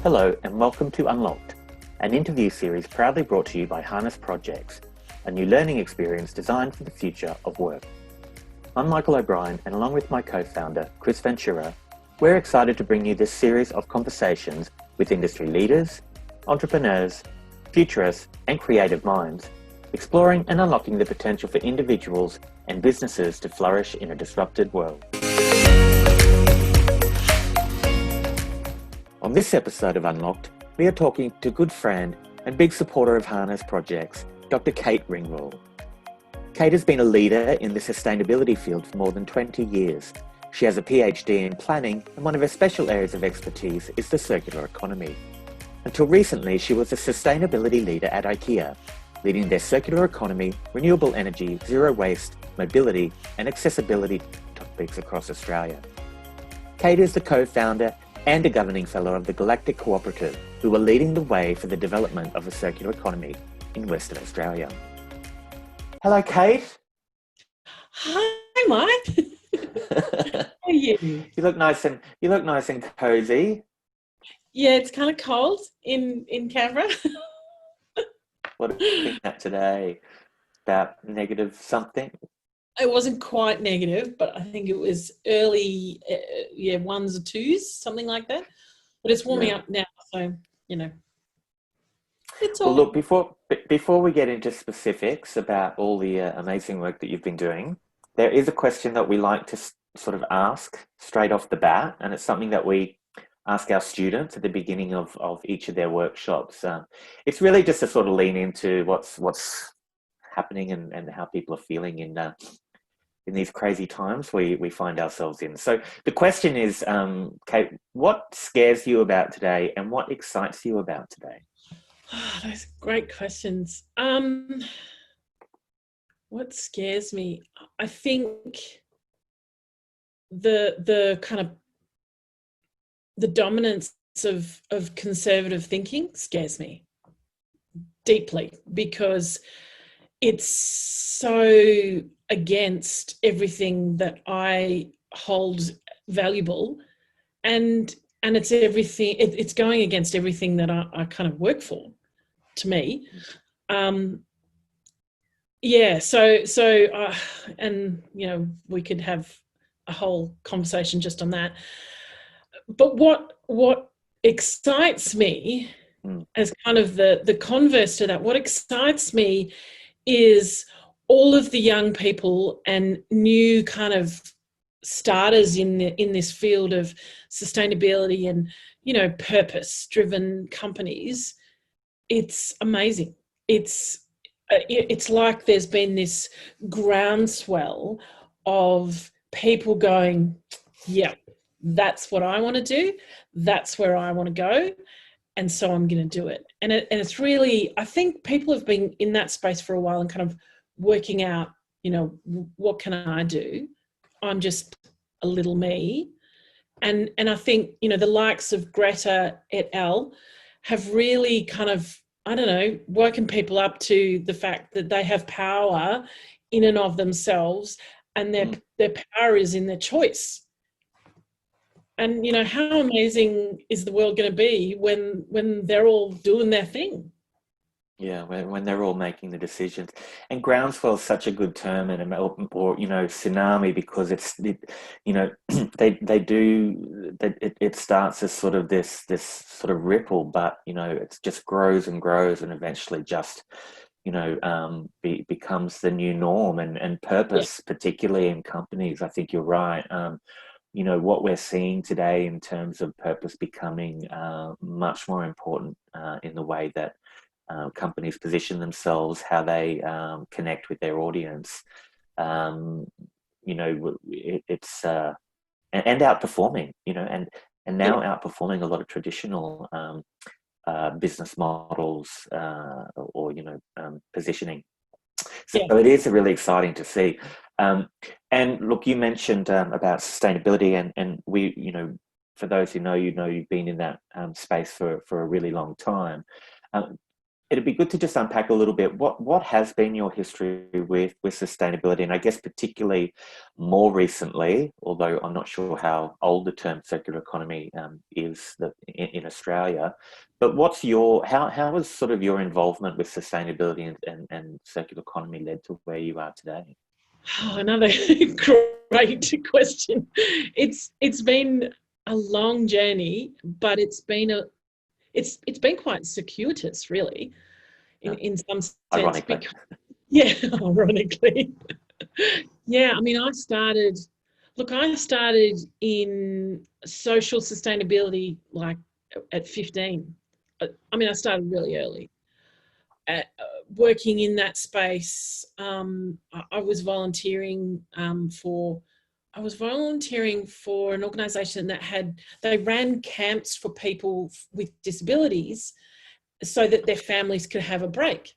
Hello and welcome to Unlocked, an interview series proudly brought to you by Harness Projects, a new learning experience designed for the future of work. I'm Michael O'Brien, and along with my co-founder, Chris Ventura, we're excited to bring you this series of conversations with industry leaders, entrepreneurs, futurists, and creative minds, exploring and unlocking the potential for individuals and businesses to flourish in a disrupted world. On this episode of Unlocked, we are talking to good friend and big supporter of Harness Projects, Dr. Kate Ringvall. Kate has been a leader in the sustainability field for more than 20 years. She has a PhD in planning, and one of her special areas of expertise is the circular economy. Until recently, she was a sustainability leader at IKEA, leading their circular economy, renewable energy, zero waste, mobility, and accessibility topics across Australia. Kate is the co-founder and a governing fellow of the Galactic Cooperative, who are leading the way for the development of a circular economy in Western Australia. Hello, Kate. Hi, Mike. How are you? You look nice and cozy. Yeah, it's kind of cold in Canberra. What are you thinking at today? About negative something? It wasn't quite negative, but I think it was early, ones or twos, something like that. But it's warming up now, so, it's all... Well, look, before we get into specifics about all the amazing work that you've been doing, there is a question that we like to sort of ask straight off the bat, and it's something that we ask our students at the beginning of each of their workshops. It's really just to sort of lean into what's happening and how people are feeling in these crazy times we find ourselves in. So the question is, Kate, what scares you about today and what excites you about today? Oh, those are great questions. What scares me? I think the kind of the dominance of conservative thinking scares me deeply, because it's so against everything that I hold valuable, and it's everything. It's going against everything that I kind of work for. To me, and we could have a whole conversation just on that. But what excites me, as kind of the converse to that, what excites me is all of the young people and new kind of starters in this field of sustainability and, purpose-driven companies. It's amazing. It's like there's been this groundswell of people going, yeah, that's what I want to do. That's where I want to go. And so I'm going to do it. And it's really, I think people have been in that space for a while and kind of working out, what can I do? I'm just a little me. And I think, the likes of Greta et al. Have really kind of, woken people up to the fact that they have power in and of themselves, and their power is in their choice. And, how amazing is the world going to be when they're all doing their thing? Yeah, when they're all making the decisions. And groundswell is such a good term, or tsunami, because it starts as sort of this sort of ripple, but it just grows and grows, and eventually just becomes the new norm and purpose, particularly in companies. I think you're right. What we're seeing today in terms of purpose becoming much more important in the way that companies position themselves, how they connect with their audience, it's and outperforming, and now outperforming a lot of traditional business models or positioning. So it is really exciting to see. And look, you mentioned about sustainability, and we, for those who know, you've been in that space for a really long time. it'd be good to just unpack a little bit what has been your history with sustainability, and I guess particularly more recently, although I'm not sure how old the term circular economy is in Australia, but what's how has sort of your involvement with sustainability and circular economy led to where you are today? Oh, another great question. It's been a long journey, but it's been quite circuitous, really, in some sense. Ironically. Yeah, ironically. Yeah, I mean, I started in social sustainability like at 15. I mean, I started really early. Working in that space, I was volunteering for an organisation they ran camps for people with disabilities so that their families could have a break.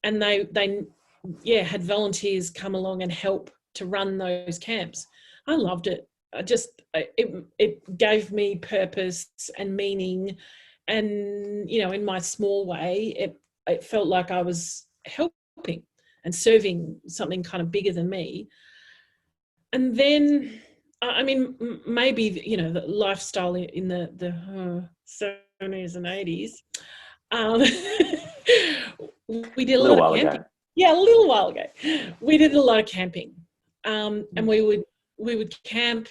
And they had volunteers come along and help to run those camps. I loved it. It gave me purpose and meaning, and in my small way, it felt like I was helping and serving something kind of bigger than me. And then, I mean, maybe the lifestyle in the 70s and 80s. We did a lot of camping. Yeah, a little while ago. We did a lot of camping, and we would camp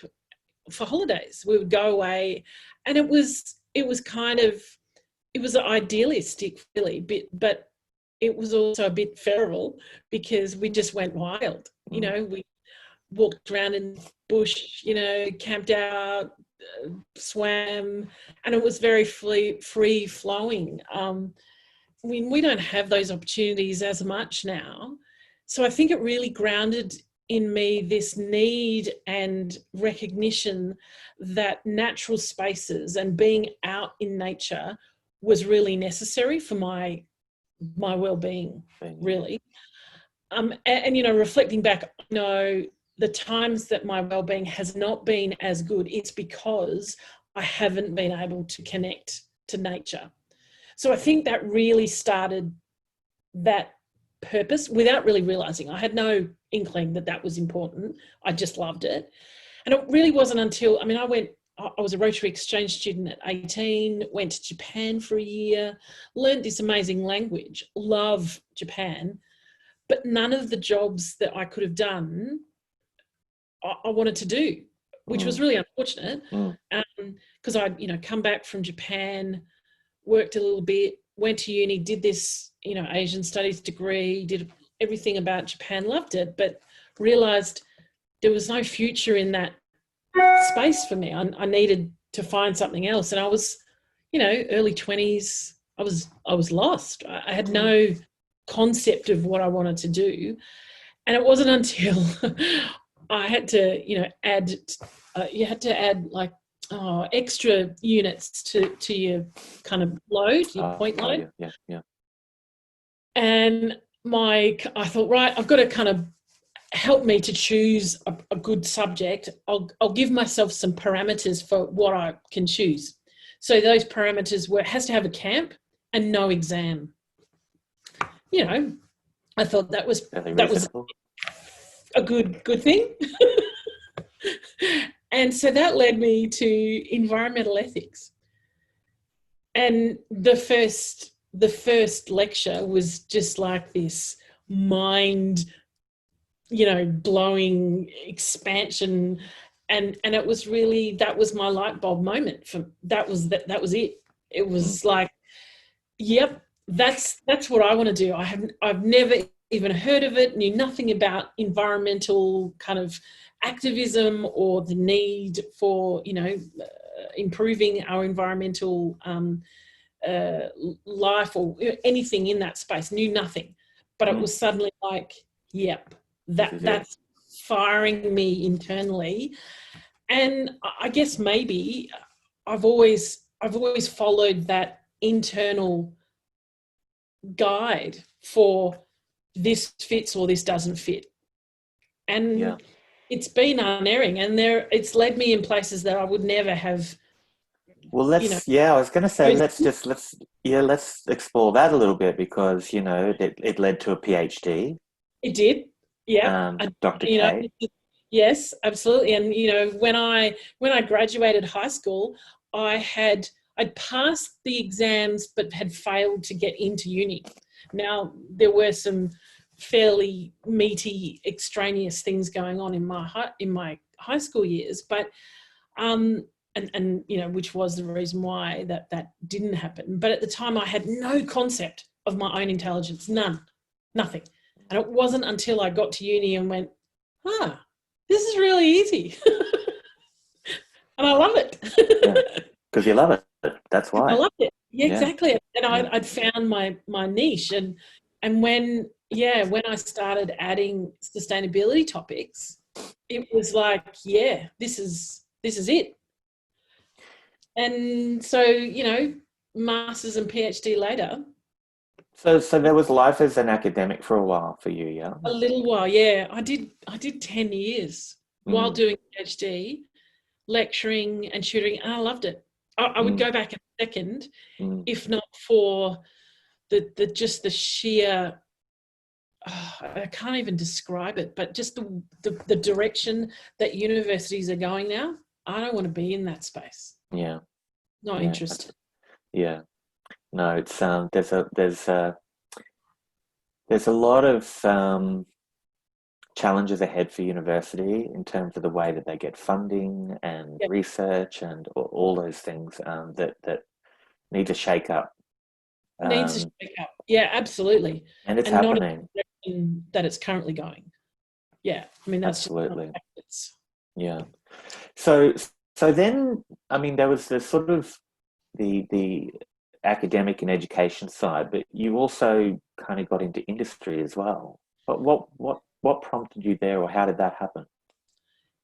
for holidays. We would go away, and it was idealistic, really, but it was also a bit feral because we just went wild. We walked around in the bush, camped out, swam, and it was very free flowing. I mean, we don't have those opportunities as much now. So I think it really grounded in me this need and recognition that natural spaces and being out in nature was really necessary for my well-being, really. And reflecting back, the times that my well-being has not been as good, it's because I haven't been able to connect to nature. So I think that really started that purpose without really realizing. I had no inkling that was important. I just loved it. And it really wasn't until, I was a Rotary exchange student at 18, went to Japan for a year, learned this amazing language, love Japan, but none of the jobs that I could have done, I wanted to do, which was really unfortunate, because I'd, come back from Japan, worked a little bit, went to uni, did this, Asian studies degree, did everything about Japan, loved it, but realized there was no future in that space for me. I needed to find something else. And I was, early 20s, I was lost. I had no concept of what I wanted to do. And it wasn't until I had to, add, you had to add like extra units to your kind of load, your point load. Yeah. And I thought, right, I've got to kind of help me to choose a good subject. I'll give myself some parameters for what I can choose. So those parameters were, it has to have a camp and no exam. I thought that was a good thing. And so that led me to environmental ethics. And the first lecture was just like this mind, blowing expansion. And it was really, that was my light bulb moment. That was it. It was like, yep, that's what I want to do. I've never even heard of it, knew nothing about environmental kind of activism or the need for, improving our environmental life or anything in that space, knew nothing. But it was suddenly like, yep, that's firing me internally. And I guess maybe I've always followed that internal guide for this fits or this doesn't fit. And it's been unerring, and it's led me in places that I would never have Well, you know, I was going to say, let's explore that a little bit because, it led to a PhD. it did. Yeah. And, Dr. you know, Kate. yes, absolutely. And, when I graduated high school, I'd passed the exams but had failed to get into uni. Now, there were some fairly meaty, extraneous things going on in my high school years, but and which was the reason why that didn't happen. But at the time, I had no concept of my own intelligence, nothing. And it wasn't until I got to uni and went, this is really easy. And I love it. Because you love it. That's why. I loved it. Yeah, Yeah. exactly. And I'd found my niche. And when I started adding sustainability topics, it was like, this is it. And so, masters and PhD later. So there was life as an academic for a while for you, yeah? A little while, yeah. I did 10 years while doing PhD, lecturing and tutoring, and I loved it. I would go back in a second, if not for the sheer, I can't even describe it, but just the direction that universities are going now. I don't want to be in that space. Yeah. Not interested. Yeah. No, it's there's a lot of challenges ahead for university in terms of the way that they get funding and research and all those things that need to shake up. Needs to shake up. Yeah, absolutely. And it's happening. Not in that it's currently going. Yeah, I mean that's absolutely. Yeah. So then, I mean, there was the sort of the academic and education side, but you also kind of got into industry as well. But what prompted you there, or how did that happen?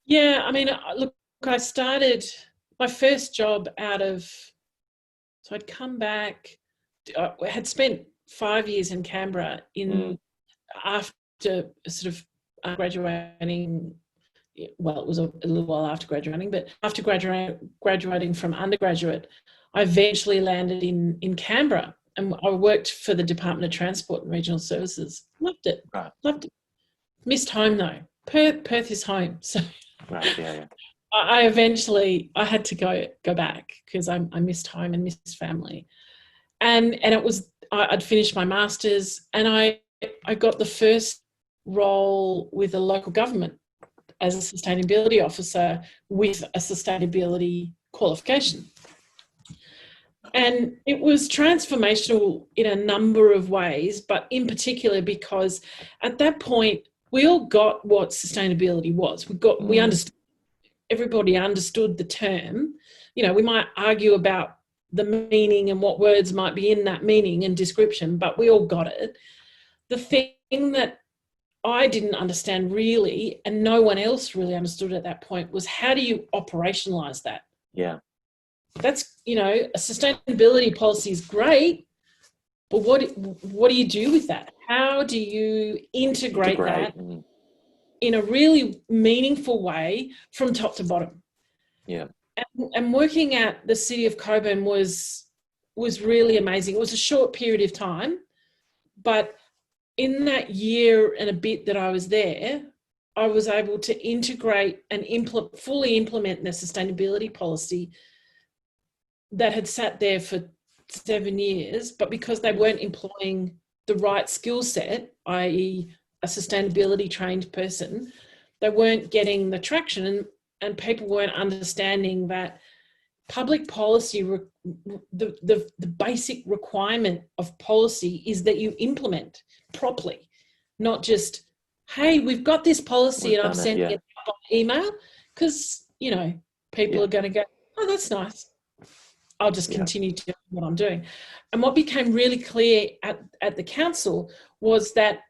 Yeah, I mean, look, I started my first job so I'd come back. I had spent 5 years in Canberra after sort of graduating. Well, it was a little while after graduating, but after graduating from undergraduate, I eventually landed in Canberra, and I worked for the Department of Transport and Regional Services. Loved it. Right. Loved it. Missed home though. Perth is home, so right. Yeah. I had to go back because I missed home and missed family, and it was I'd finished my masters, and I got the first role with a local government as a sustainability officer with a sustainability qualification. And it was transformational in a number of ways, but in particular because at that point, we all got what sustainability was. We understood, everybody understood the term. We might argue about the meaning and what words might be in that meaning and description, but we all got it. The thing that I didn't understand really, and no one else really understood at that point, was how do you operationalize that? Yeah. That's, a sustainability policy is great, but what do you do with that? How do you integrate that in a really meaningful way from top to bottom? Yeah. And working at the City of Coburn was really amazing. It was a short period of time, but in that year and a bit that I was there, I was able to integrate and fully implement the sustainability policy that had sat there for 7 years, but because they weren't employing the right skill set, i.e. a sustainability trained person, they weren't getting the traction, and people weren't understanding that public policy, the basic requirement of policy is that you implement properly, not just, hey, we've got this policy and I'm sending it on email, because, people are going to go, oh, that's nice. I'll just continue to do what I'm doing. And what became really clear at the council was that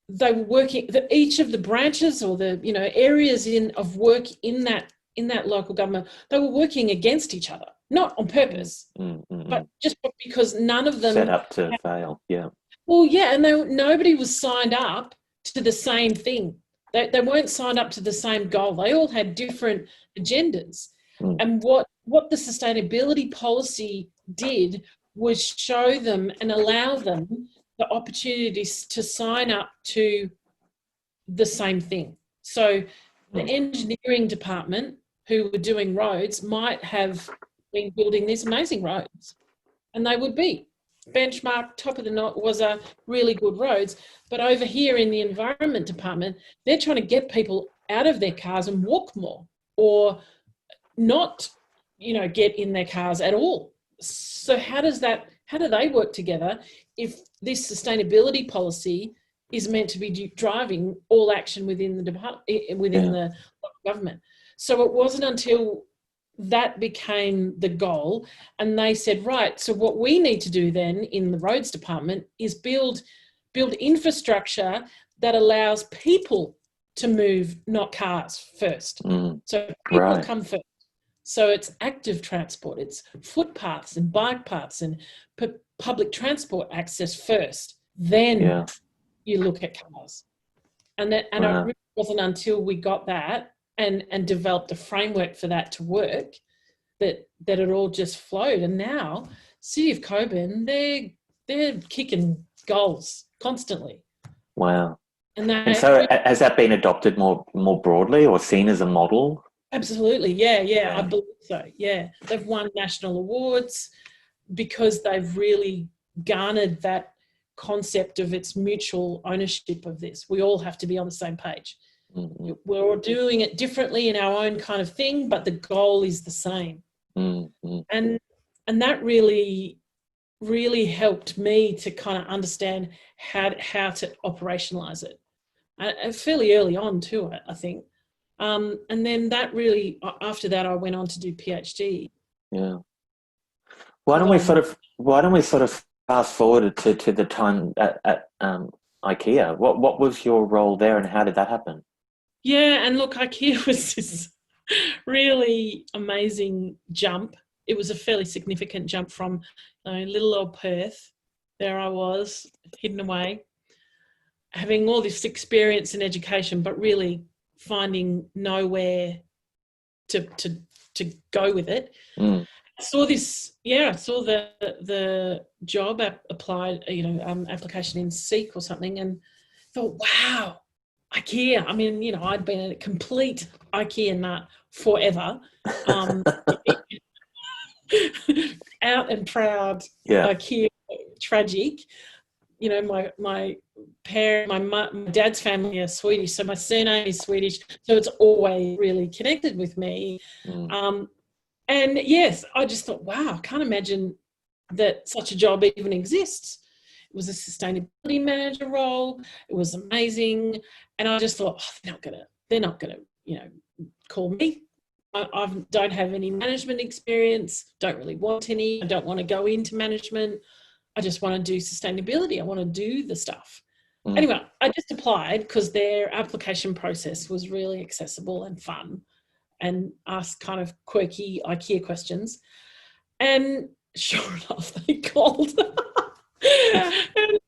they were working, that each of the branches or the areas of work in that local government, they were working against each other, not on purpose, but just because none of them set up to fail. Yeah. Well, yeah, and nobody was signed up to the same thing. They weren't signed up to the same goal. They all had different agendas. Mm. And what the sustainability policy did was show them and allow them the opportunities to sign up to the same thing. So the engineering department who were doing roads might have been building these amazing roads, and they would be benchmark, top of the knot, was a really good roads. But over here in the environment department, they're trying to get people out of their cars and walk more, or not, get in their cars at all. So how do they work together if this sustainability policy is meant to be driving all action within the the government? So it wasn't until that became the goal, and they said, right, so what we need to do then in the roads department is build infrastructure that allows people to move, not cars first. So people come first. So it's active transport, it's footpaths and bike paths and public transport access first. Then you look at cars. And it really wasn't until we got that and developed a framework for that to work that it all just flowed. And now City of Cockburn, they're kicking goals constantly. Wow. And so has that been adopted more broadly or seen as a model? Absolutely, yeah, I believe so, yeah. They've won national awards because they've really garnered that concept of its mutual ownership of this. We all have to be on the same page. Mm-hmm. We're all doing it differently in our own kind of thing, but the goal is the same. Mm-hmm. And that really, really helped me to kind of understand how to operationalize it. Fairly early on too, I think. And then that really, after that, I went on to do PhD. Yeah. Why don't we sort of fast forward to the time at IKEA? What was your role there, and how did that happen? Yeah, and look, IKEA was this really amazing jump. It was a fairly significant jump from little old Perth. There I was, hidden away, having all this experience in education, but really finding nowhere to go with it. I saw the job applied, application in Seek or something, and thought, wow, IKEA. I mean, I'd been a complete IKEA nut forever. Out and proud IKEA tragic. My dad's family are Swedish, so my surname is Swedish, so it's always really connected with me. And yes, I just thought, wow, I can't imagine that such a job even exists. It was a sustainability manager role. It was amazing, and I just thought, they're not gonna, call me. I don't have any management experience. Don't really want any. I don't want to go into management. I just want to do sustainability. I want to do the stuff. Anyway, I just applied because their application process was really accessible and fun, and asked kind of quirky IKEA questions. And sure enough, they called. And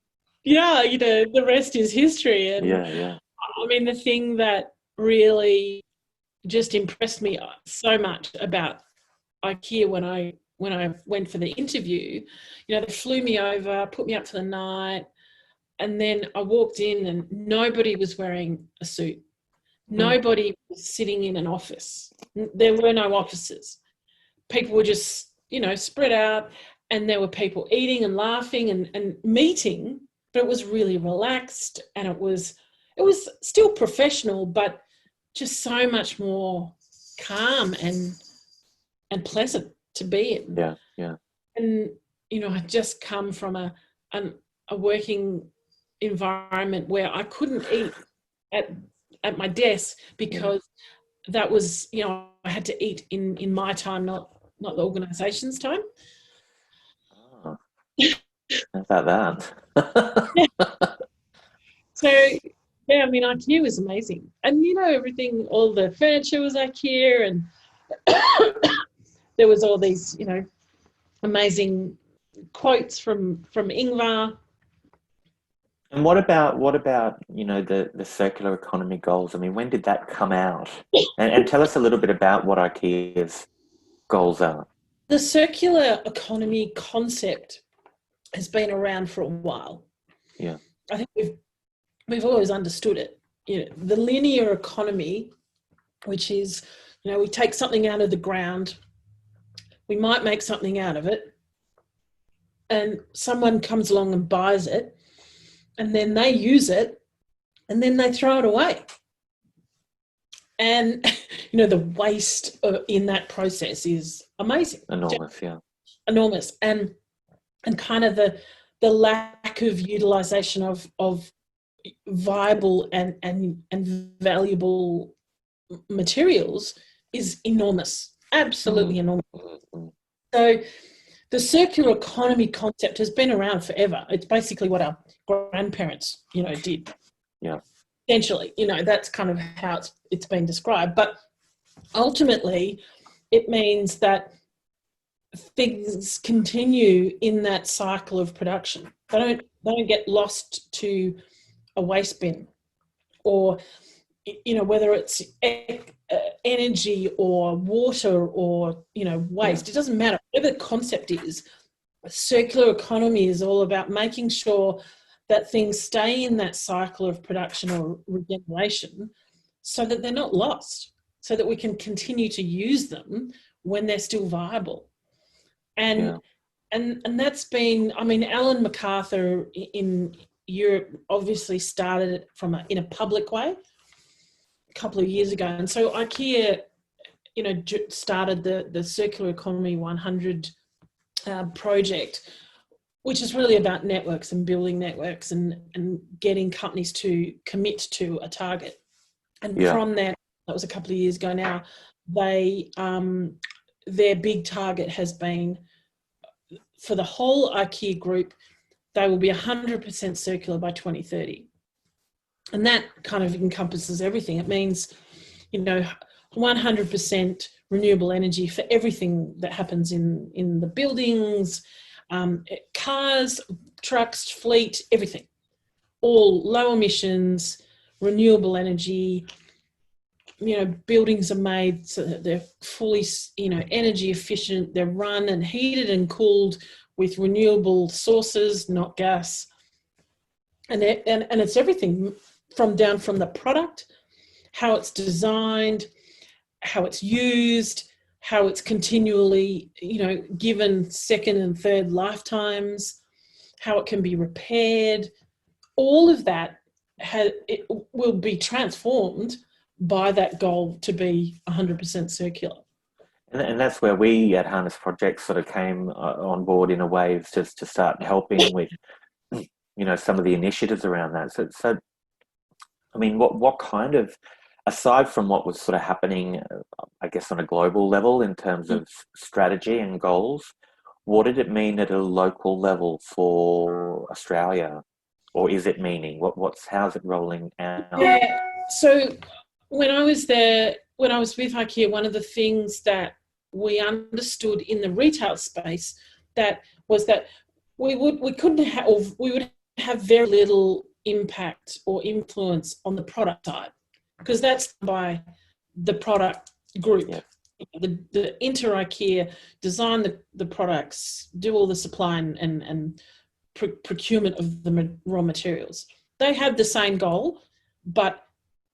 the rest is history. And I mean, the thing that really just impressed me so much about IKEA when I went for the interview, they flew me over, put me up for the night, and then I walked in and nobody was wearing a suit. Nobody was sitting in an office. There were no offices. People were just, spread out, and there were people eating and laughing and meeting, but it was really relaxed, and it was still professional, but just so much more calm and pleasant to be in. Yeah. And I just come from a working environment where I couldn't eat at my desk because that was, I had to eat in my time, not the organisation's time. Oh, how about that? So yeah, I mean, IKEA was amazing, and everything, all the furniture was IKEA, and there was all these, amazing quotes from Ingvar. And what about the circular economy goals? I mean, when did that come out? And tell us a little bit about what IKEA is goals are? The circular economy concept has been around for a while. Yeah. I think we've always understood it. You know, the linear economy, which is, you know, we take something out of the ground, we might make something out of it, and someone comes along and buys it, and then they use it, and then they throw it away. And, you know, the waste in that process is amazing. Enormous, yeah. Enormous. And kind of the lack of utilization of viable and valuable materials is enormous, absolutely enormous. So the circular economy concept has been around forever. It's basically what our grandparents, you know, did. Yeah. Essentially, you know, that's kind of how it's been described. But ultimately, it means that things continue in that cycle of production. They don't get lost to a waste bin, or, you know, whether it's energy or water or, you know, waste. It doesn't matter. Whatever the concept is, a circular economy is all about making sure that things stay in that cycle of production or regeneration so that they're not lost, so that we can continue to use them when they're still viable. And that's been, I mean, Alan MacArthur in Europe obviously started it in a public way a couple of years ago. And so IKEA, you know, started the Circular Economy 100 project, which is really about networks and building networks and getting companies to commit to a target. And from that was a couple of years ago now, they their big target has been, for the whole IKEA group, they will be 100% circular by 2030. And that kind of encompasses everything. It means, you know, 100% renewable energy for everything that happens in the buildings, cars, trucks, fleet, everything. All low emissions, renewable energy. You know, buildings are made so that they're fully, you know, energy efficient. They're run and heated and cooled with renewable sources, not gas. And it's everything down from the product, how it's designed, how it's used, how it's continually, you know, given second and third lifetimes, how it can be repaired. All of that it will be transformed by that goal to be 100% circular. And that's where we at Harness Project sort of came on board in a wave to start helping with, you know, some of the initiatives around that. So I mean, what kind of, aside from what was sort of happening, I guess on a global level in terms of strategy and goals, what did it mean at a local level for Australia? Or is it meaning? How's it rolling out? Yeah. So when I was with IKEA, one of the things that we understood in the retail space was that we would have very little impact or influence on the product side, because that's by the product group. Yeah. The IKEA design the products, do all the supply and procurement of the raw materials. They had the same goal, but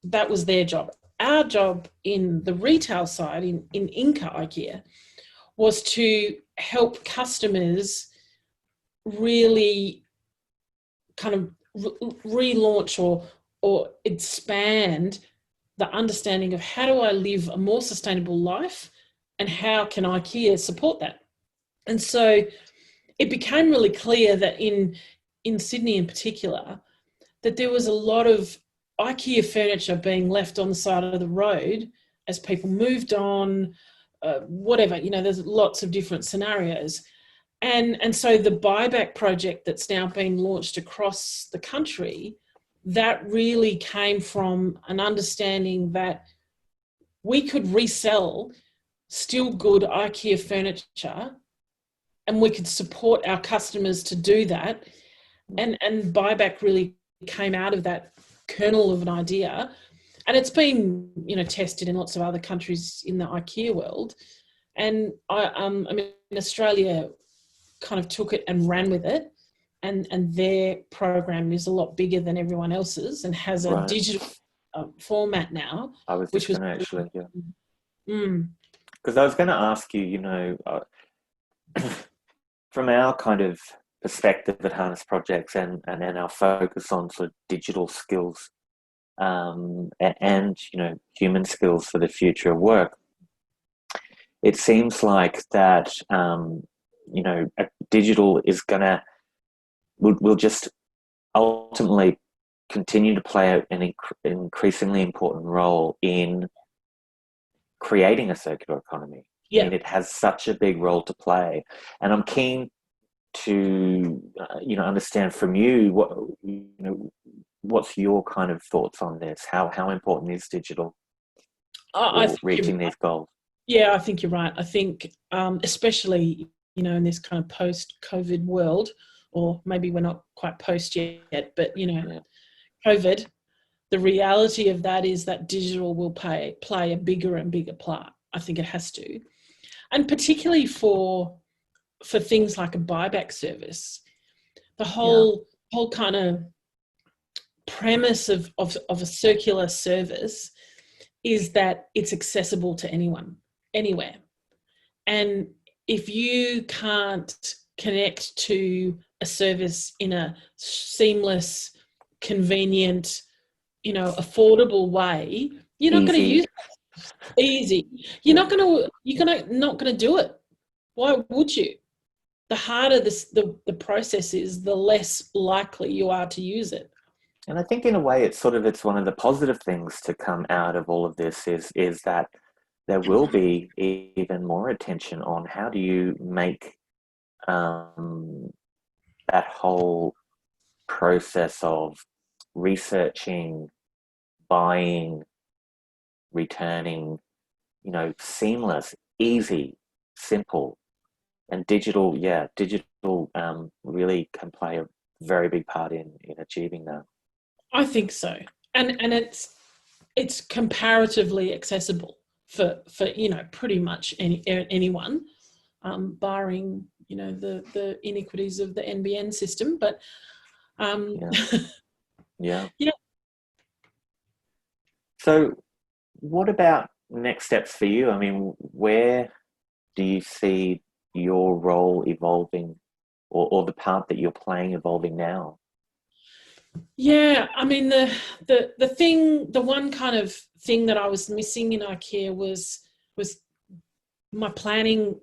that was their job. Our job in the retail side, in Inca IKEA, was to help customers really kind of relaunch or expand the understanding of how do I live a more sustainable life and how can IKEA support that. And so it became really clear that in Sydney in particular, that there was a lot of IKEA furniture being left on the side of the road as people moved on, whatever, you know, there's lots of different scenarios. And so the buyback project that's now been launched across the country, that really came from an understanding that we could resell still good IKEA furniture and we could support our customers to do that. And buyback really came out of that kernel of an idea. And it's been, you know, tested in lots of other countries in the IKEA world. And I mean, Australia kind of took it and ran with it, and their program is a lot bigger than everyone else's and has a digital format now. I was just going to actually, Mm. Because I was going to ask you, from our kind of perspective at Harness Projects and our focus on sort of digital skills and human skills for the future of work, it seems like that digital is will just ultimately continue to play an increasingly important role in creating a circular economy. Yeah. I mean, it has such a big role to play, and I'm keen to understand from you what's your kind of thoughts on this. How important is digital for reaching these goals? Yeah, I think you're right. I think especially in this kind of post-COVID world, or maybe we're not quite post yet, but COVID, the reality of that is that digital will play a bigger and bigger part. I think it has to, and particularly for things like a buyback service. The whole kind of premise of a circular service is that it's accessible to anyone, anywhere. And if you can't connect to a service in a seamless, convenient, affordable way, you're not going to use it. Easy. You're not going to do it. Why would you? The harder the process is, the less likely you are to use it. And I think in a way it's one of the positive things to come out of all of this is that there will be even more attention on how do you make that whole process of researching, buying, returning, seamless, easy, simple. And digital really can play a very big part in achieving that. I think so. And it's comparatively accessible for pretty much anyone, barring the iniquities of the NBN system. But yeah. So what about next steps for you? I mean, where do you see your role evolving, or the part that you're playing evolving now? Yeah, I mean, the one kind of thing that I was missing in IKEA was my planning,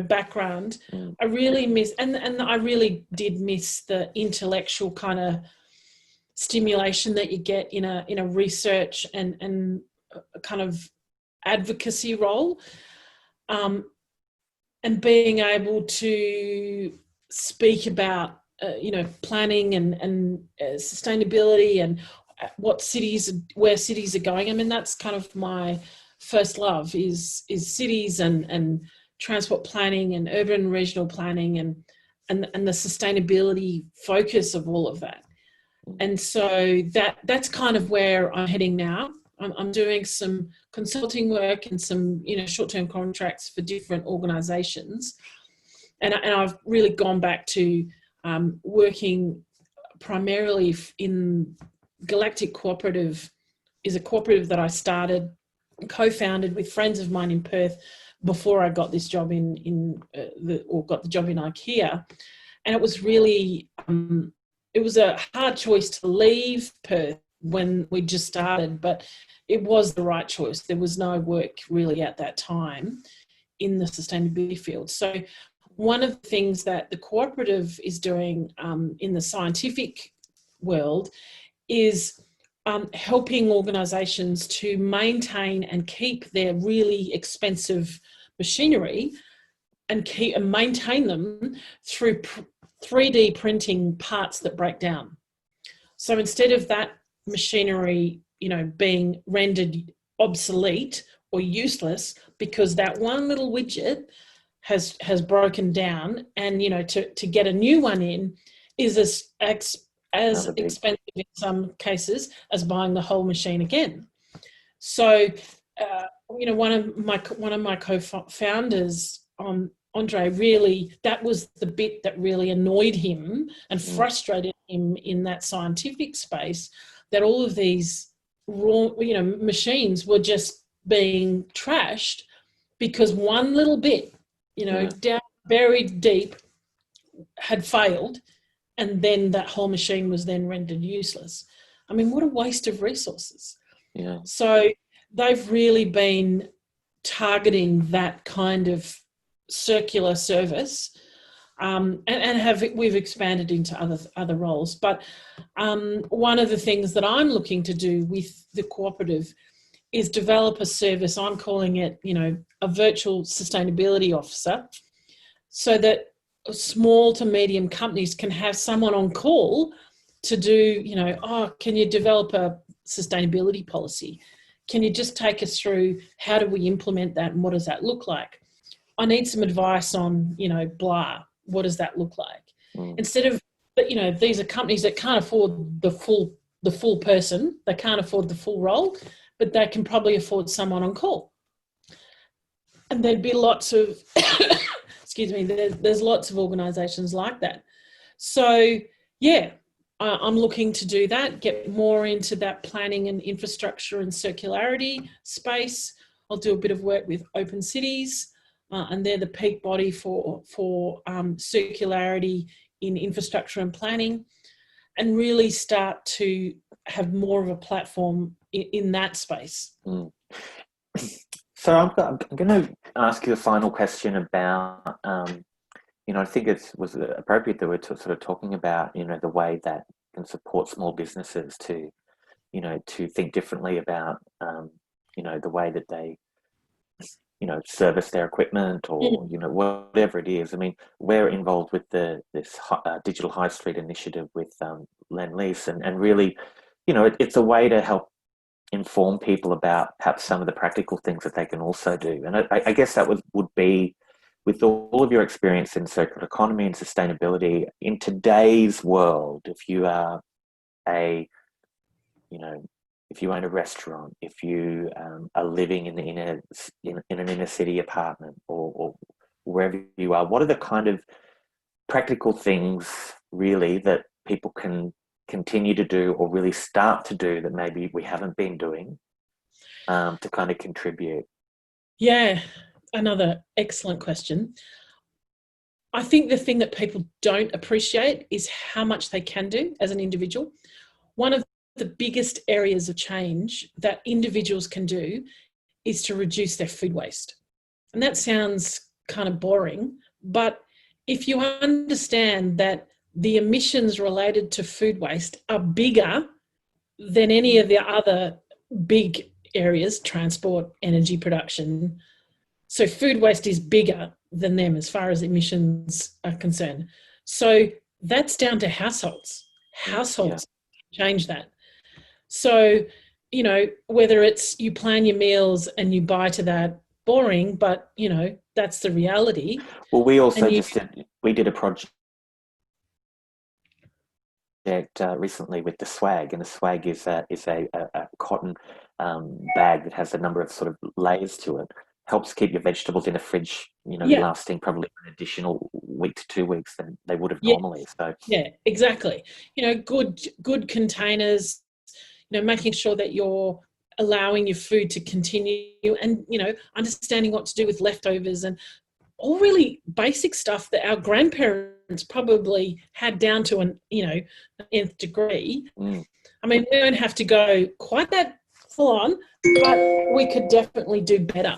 background. I really miss, and I really did miss the intellectual kind of stimulation that you get in a research and a kind of advocacy role, and being able to speak about planning and sustainability and where cities are going. I mean, that's kind of my first love is cities and transport planning and urban and regional planning and the sustainability focus of all of that. And so that's kind of where I'm heading now. I'm doing some consulting work and some short-term contracts for different organisations, and I've really gone back to working primarily in Galactic Cooperative. Is a cooperative that I started, co-founded with friends of mine in Perth before I got this job got the job in IKEA, and it was really it was a hard choice to leave Perth when we just started, but it was the right choice. There was no work really at that time in the sustainability field. So one of the things that the cooperative is doing in the scientific world is helping organisations to maintain and keep their really expensive machinery and maintain them through 3D printing parts that break down. So instead of that machinery, being rendered obsolete or useless because that one little widget has broken down, and to get a new one in is as expensive in some cases as buying the whole machine again. So one of my co-founders, Andre, really, that was the bit that really annoyed him and frustrated him in that scientific space, that all of these raw, machines were just being trashed because one little bit, down buried deep, had failed, and then that whole machine was then rendered useless. I mean, what a waste of resources. Yeah. So they've really been targeting that kind of circular service, and we've expanded into other roles. But one of the things that I'm looking to do with the cooperative is develop a service. I'm calling it, a virtual sustainability officer, so that small to medium companies can have someone on call to do, can you develop a sustainability policy? Can you just take us through how do we implement that and what does that look like? I need some advice on, blah, what does that look like? Instead of, these are companies that can't afford the full person, they can't afford the full role, but they can probably afford someone on call. And there'd be lots of, excuse me, there's lots of organisations like that. So, yeah, I'm looking to do that, get more into that planning and infrastructure and circularity space. I'll do a bit of work with Open Cities, and they're the peak body for circularity in infrastructure and planning, and really start to have more of a platform in that space. So I'm going to ask you a final question about, I think it was appropriate that we're sort of talking about, the way that can support small businesses to, to think differently about, the way that they, service their equipment or, whatever it is. I mean, we're involved with this digital high street initiative with Lend-Lease, and really, it's a way to help inform people about perhaps some of the practical things that they can also do. And I guess that would be, with all of your experience in circular economy and sustainability, in today's world, if you are if you own a restaurant, if you are living in an inner city apartment or wherever you are, what are the kind of practical things really that people can continue to do or really start to do that maybe we haven't been doing to kind of contribute? Yeah, another excellent question. I think the thing that people don't appreciate is how much they can do as an individual. One of the biggest areas of change that individuals can do is to reduce their food waste. And that sounds kind of boring, but if you understand that the emissions related to food waste are bigger than any of the other big areas, transport, energy production. So food waste is bigger than them as far as emissions are concerned. So that's down to households. Households change that. So, whether it's you plan your meals and you buy to that, boring, but, that's the reality. Well, we also we did a project recently with the swag, and the swag is a cotton bag that has a number of sort of layers to it. Helps keep your vegetables in the fridge, lasting probably an additional week to 2 weeks than they would have normally. So yeah, exactly. Good containers. Making sure that you're allowing your food to continue, and understanding what to do with leftovers, and all really basic stuff that our grandparents probably had down to an nth degree. I mean, we don't have to go quite that full on, but we could definitely do better.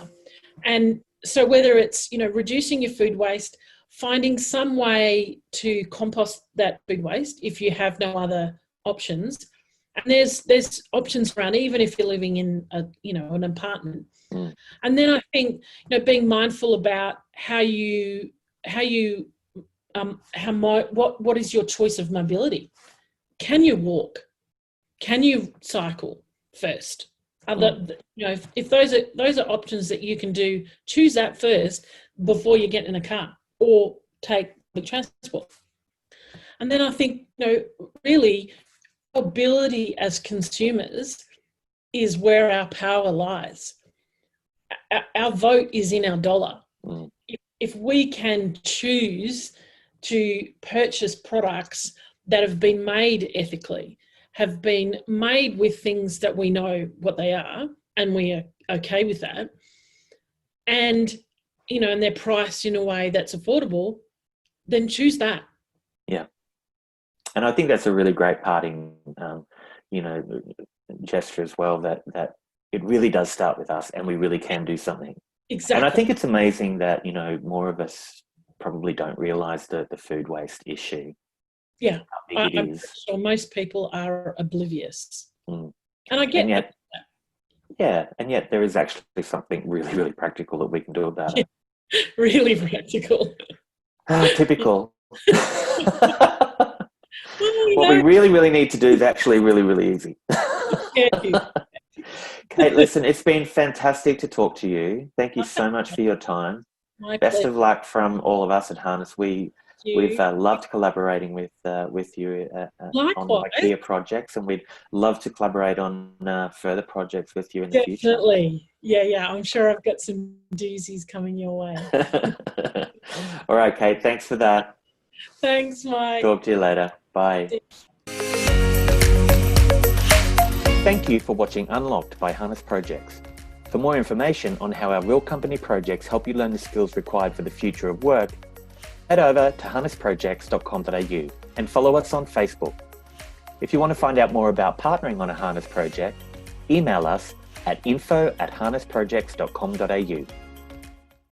And so whether it's reducing your food waste, finding some way to compost that food waste if you have no other options. And there's options around, even if you're living in an apartment. And then I think being mindful about what is your choice of mobility? Can you walk? Can you cycle first? If those are options that you can do, choose that first before you get in a car or take the transport. And then I think really, ability as consumers is where our power lies. our vote is in our dollar. Mm. If we can choose to purchase products that have been made ethically, have been made with things that we know what they are, and we are okay with that, and and they're priced in a way that's affordable, then choose that. Yeah. And I think that's a really great parting, gesture as well, that it really does start with us and we really can do something. Exactly. And I think it's amazing that, more of us probably don't realise the food waste issue. Yeah. How big it is. Sure most people are oblivious. Mm. And I get that. Yeah, and yet there is actually something really, really practical that we can do about it. Really practical. Typical. What we really, really need to do is actually really, really easy. Kate, listen, it's been fantastic to talk to you. Thank you so much for your time. My Best pleasure. of luck from all of us at Harness. We've loved collaborating with you on IKEA projects, and we'd love to collaborate on further projects with you in the future. Definitely. Yeah. I'm sure I've got some doozies coming your way. All right, Kate, thanks for that. Thanks, Mike. Talk to you later. Bye. Thank you for watching Unlocked by Harness Projects. For more information on how our real company projects help you learn the skills required for the future of work, head over to harnessprojects.com.au and follow us on Facebook. If you want to find out more about partnering on a Harness project, email us at info@harnessprojects.com.au.